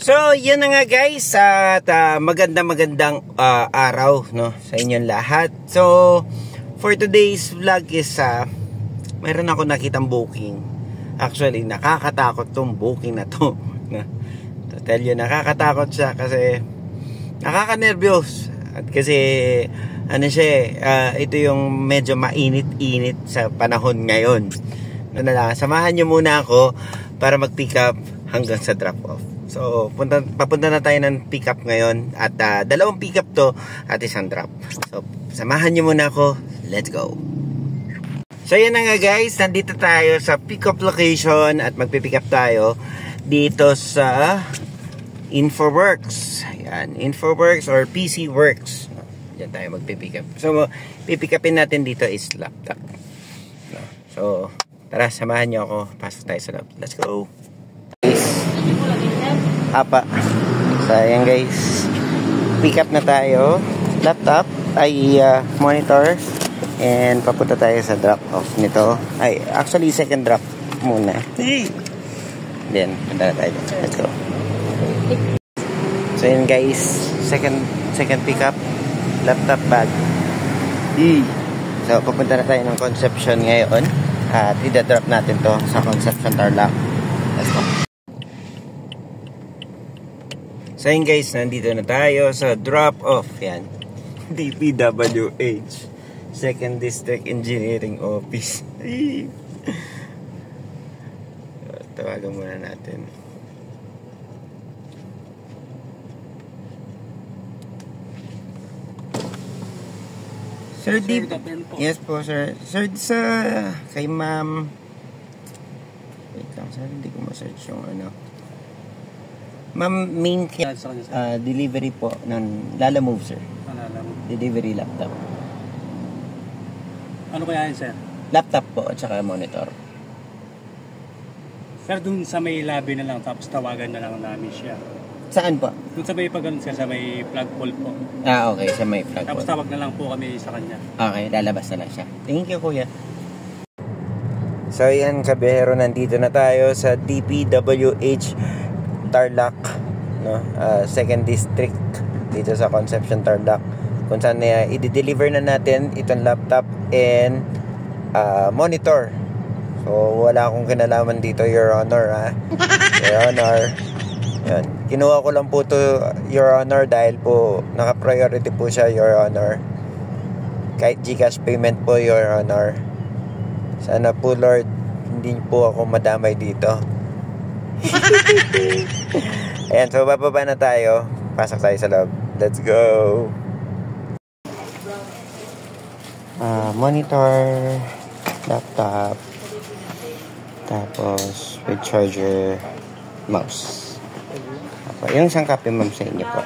So, yun na nga guys, at magandang araw, no, sa inyong lahat. So, for today's vlog is mayroon ako nakitang booking. Actually, nakakatakot tong booking na to. To tell you, nakakatakot siya kasi nakaka-nervyos. At kasi ano siya, ito yung medyo mainit-init sa panahon ngayon. Samahan nyo muna ako para mag-pick up hanggang sa drop-off. So, papunta na tayo ng pick up ngayon. At dalawang pick up to at isang drop. So, samahan nyo muna ako. Let's go. So, yan na nga guys. Nandito tayo sa pick up location at magpipick up tayo dito sa InfoWorks. Ayan, InfoWorks or PC Works. Diyan tayo magpipick up. So, pipick upin natin dito is laptop. So, tara, samahan nyo ako. Pasok tayo sa loob. Let's go. Apa. So, ayan guys. Pick up na tayo. Laptop ay monitor. And papunta tayo sa drop off nito. Ay, actually second drop muna. Then, punta na tayo. Let's go. So, ayan guys. Second pick up. Laptop bag. So, papunta na tayo ng Concepcion ngayon. At i-drop natin to sa Concepcion Tarlac. Let's go. So yun guys, nandito na tayo sa drop-off. Yan, DPWH 2nd District Engineering Office. Tawagan muna natin. Sir, yes po sir. Sir, kay ma'am. Wait lang sir, hindi ko ma-search yung ano. Ma'am, main delivery po ng Lalamove, sir. Delivery laptop. Ano kaya yun, sir? Laptop po at saka monitor. Sir, dun sa may lobby na lang, tapos tawagan na lang namin siya. Saan po? Dun sa may pag-ano, sir, sa may flagpole po. Okay, sa may flagpole. Tapos tawag na lang po kami sa kanya. Okay, lalabas na lang siya. Thank you, kuya. So, yan, kabihero, nandito na tayo sa DPWH Tarlac, no? 2nd District dito sa Concepcion Tarlac, kung saan i-deliver na natin itong laptop and monitor. So wala akong kinalaman dito, Your Honor, Your Honor. Yan. Kinuha ko lang po to, Your Honor, dahil po naka-priority po siya, Your Honor. Kahit GCash payment po, Your Honor. Sana po, Lord, hindi po ako madamay dito. Ayan, so bababa na tayo. Pasok tayo sa loob. Let's go. Monitor, laptop, tapos with charger, mouse. Yung isang copy, ma'am, sa inyo po.